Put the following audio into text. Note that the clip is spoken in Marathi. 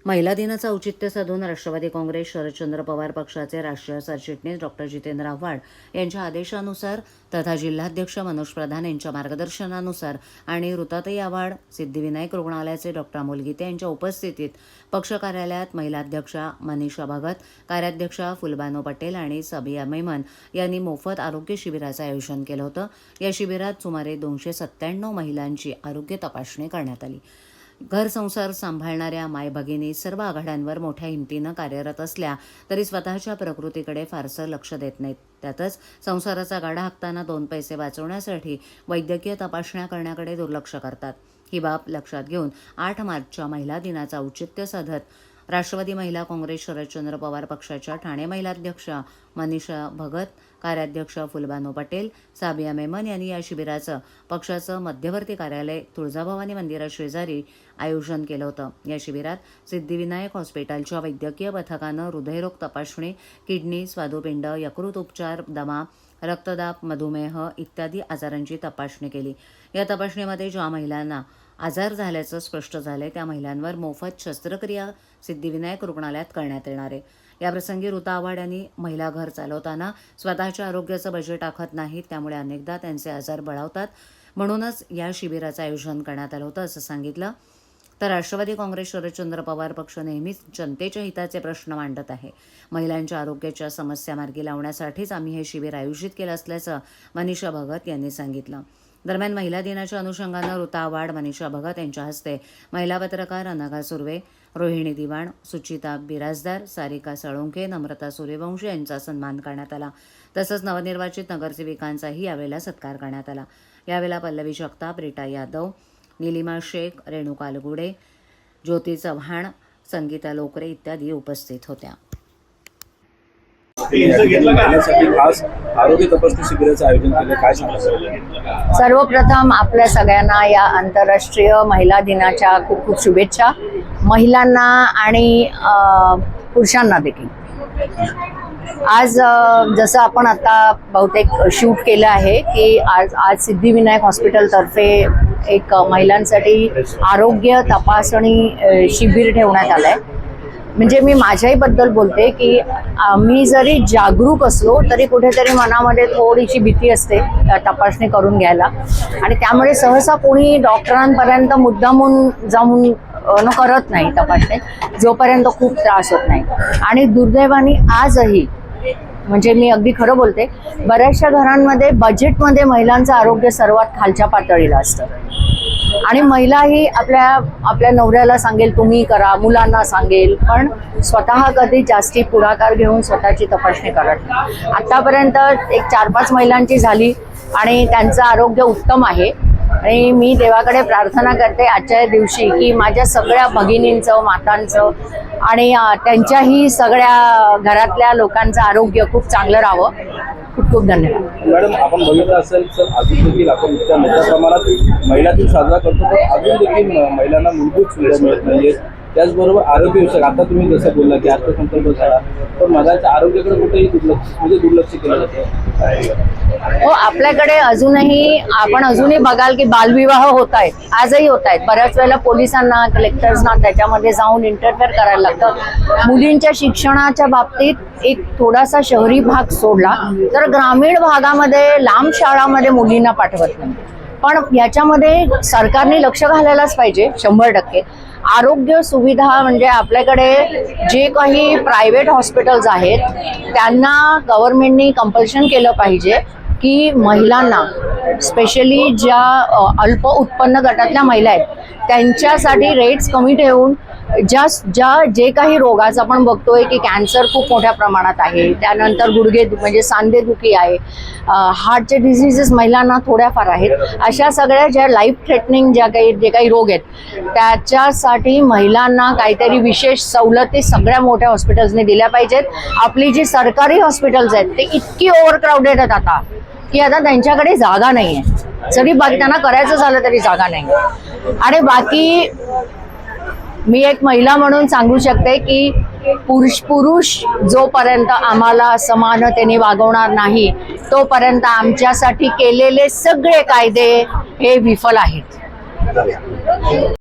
महिला दिनाचं औचित्य साधून राष्ट्रवादी काँग्रेस शरदचंद्र पवार पक्षाचे राष्ट्रीय सरचिटणीस डॉक्टर जितेंद्र आव्हाड यांच्या आदेशानुसार तथा जिल्हाध्यक्ष मनोज प्रधान यांच्या मार्गदर्शनानुसार आणि ऋताताई आव्हाड सिद्धिविनायक रुग्णालयाचे डॉक्टर अमोल गीते यांच्या उपस्थितीत पक्ष कार्यालयात महिला अध्यक्षा मनीषा भगत, कार्याध्यक्षा फुलबानो पटेल आणि साबिया मेमन यांनी मोफत आरोग्य शिबिराचं आयोजन केलं होतं। या शिबिरात सुमारे 297 महिलांची आरोग्य तपासणी करण्यात आली। घर संसार सांभाळणाऱ्या मायभगिनी सर्व आघाड्यांवर मोठ्या हिमतीनं कार्यरत असल्या तरी स्वतःच्या प्रकृतीकडे फारसं लक्ष देत नाहीत। त्यातच संसाराचा गाडा हाकताना 2 पैसे वाचवण्यासाठी वैद्यकीय तपासण्या करण्याकडे दुर्लक्ष करतात। ही बाब लक्षात घेऊन 8 मार्चच्या महिला दिनाचं औचित्य साधत राष्ट्रवादी महिला काँग्रेस शरदचंद्र पवार पक्षाच्या ठाणे महिला अध्यक्षा मनीषा भगत, कार्याध्यक्ष फुलबानो पटेल, साबिया मेमन यांनी या शिबिराचं पक्षाचं मध्यवर्ती कार्यालय तुळजाभवानी मंदिराशेजारी आयोजन केलं होतं। या शिबिरात सिद्धिविनायक हॉस्पिटलच्या वैद्यकीय पथकानं हृदयरोग तपासणी, किडनी, स्वादुपिंड, यकृत उपचार, दमा, रक्तदाब, मधुमेह इत्यादी आजारांची तपासणी केली। या तपासणीमध्ये ज्या महिलांना आजार झाल्याचं स्पष्ट झाले त्या महिलांवर मोफत शस्त्रक्रिया सिद्धिविनायक रुग्णालयात करण्यात येणार आहे। याप्रसंगी ऋता आव्हाड यांनी महिला घर चालवताना स्वतःच्या आरोग्याचं बजेट आखत नाहीत, त्यामुळे अनेकदा त्यांचे आजार बळावतात, म्हणूनच या शिबिराचं आयोजन करण्यात आलं होतं असं सांगितलं। तर राष्ट्रवादी काँग्रेस शरदचंद्र पवार पक्ष नेहमीच जनतेच्या हिताचे प्रश्न मांडत आहे। महिलांच्या आरोग्याच्या समस्या मार्गी लावण्यासाठीच आम्ही हे शिबिर आयोजित केलं असल्याचं मनीषा भगत यांनी सांगितलं। दरम्यान महिला दिनाच्या अनुषंगानं ऋता आव्हाड, मनीषा भगत यांच्या हस्ते महिला पत्रकार अनघा सुर्वे, रोहिणी दिवाण, सुचिता बिराजदार, सारिका साळुंखे, नम्रता सूर्यवंशी यांचा सन्मान करण्यात आला। तसंच नवनिर्वाचित नगरसेविकांचाही यावेळेला सत्कार करण्यात आला। यावेळेला पल्लवी जगताप, रीटा यादव, निलिमा शेख, रेणुका लगुडे, ज्योती चव्हाण, संगीता लोकरे इत्यादी उपस्थित होत्या। खास आरोग्य तपासणी शिबिराचं आयोजन केलं, काय सांगता? सर्वप्रथम आपल्या सगळ्यांना या आंतरराष्ट्रीय महिला दिनाच्या खूप खूप शुभेच्छा, महिलांना आणि पुरुषांना देखील। आज जसं आपण आता बहुतेक शूट केलं आहे की आज सिद्धिविनायक हॉस्पिटलतर्फे एक महिलांसाठी आरोग्य तपासणी शिबिर ठेवण्यात आलं आहे। म्हणजे मी माझ्याही बद्दल बोलते की आम्ही जरी जागरूक असलो तरी कुठेतरी मनामध्ये थोडीशी भीती असते तपासणी करून घ्यायला, आणि त्यामुळे सहसा कोणी डॉक्टरांपर्यंत मुद्दामून जाऊन करत नाही तपासणी, जोपर्यंत खूप त्रास होत नाही। आणि दुर्दैवाने आजही म्हणजे मी अगदी खरं बोलते, बऱ्याचशा घरांमध्ये बजेटमध्ये महिलांचं आरोग्य सर्वात खालच्या पातळीला असतं, आणि महिलाही आपल्या नवऱ्याला सांगेल तुम्ही करा, मुलांना सांगेल, पण स्वतः कधी जास्ती पुढाकार घेऊन स्वतःची तपासणी करत नाही। आतापर्यंत एक 4-5 महिलांची झाली आणि त्यांचं आरोग्य उत्तम आहे, आणि मी देवाकडे प्रार्थना करते आजच्या दिवशी की माझ्या सगळ्या भगिनींचं, मातांचं आणि त्यांच्याही सगळ्या घरातल्या लोकांचं आरोग्य खूप चांगलं राहावं। खूप खूप धन्यवाद। मॅडम, आपण बघितलं असेल तर अजून देखील आपण इतक्या मोठ्या प्रमाणात महिला दिन साजरा करतो, पण अजून देखील महिलांना मूलभूत सुविधा मिळत नाहीये। त्याचबरोबर आरोग्यविषयक आता तुम्ही जसं बोलला की अर्थसंकल्प झाला, पण महिलांच्या आरोग्याकडे कुठेही दुर्लक्ष केलं जातं। हो, आपल्याकडे अजूनही बघाल की बालविवाह होत आहेत, आजही होत आहेत। बऱ्याच वेळेला पोलिसांना, कलेक्टर्सना त्याच्यामध्ये जाऊन इंटरफेअर करायला लागतं। मुलींच्या शिक्षणाच्या बाबतीत एक थोडासा शहरी भाग सोडला तर ग्रामीण भागामध्ये लांब शाळांमध्ये मुलींना पाठवत नाही, पण याच्यामध्ये सरकारने लक्ष घालायलाच पाहिजे 100%। आरोग्य सुविधा म्हणजे आपल्याकडे जे काही प्रायव्हेट हॉस्पिटल्स आहेत त्यांना गव्हर्नमेंटनी कंपल्शन केलं पाहिजे की महिलांना, स्पेशली ज्या अल्प उत्पन्न गटातल्या महिला आहेत त्यांच्यासाठी रेट्स कमी ठेवून जे काही रोगाच आपण बघतोय की कॅन्सर खूप मोठ्या प्रमाणात आहे, त्यानंतर गुडघे म्हणजे सांधेदुखी आहे, हार्टचे डिझिजेस महिलांना थोड्याफार आहेत, अशा सगळ्या ज्या लाईफ थ्रेटनिंग जे काही रोग आहेत त्याच्यासाठी महिलांना काहीतरी विशेष सवलती सगळ्या मोठ्या हॉस्पिटल्सने दिल्या पाहिजेत। आपली जी सरकारी हॉस्पिटल्स आहेत ते इतकी ओव्हरक्राऊडेड आहेत आता की आता त्यांच्याकडे जागा नाही आहे, जरी त्यांना करायचं झालं तरी जागा नाही। आणि बाकी मी एक महिला म्हणून सांगू शकते की पुरुष जोपर्यंत आम्हाला समानतेने वागवणार नाही तोपर्यंत आमच्यासाठी केलेले सगळे कायदे हे विफल आहेत।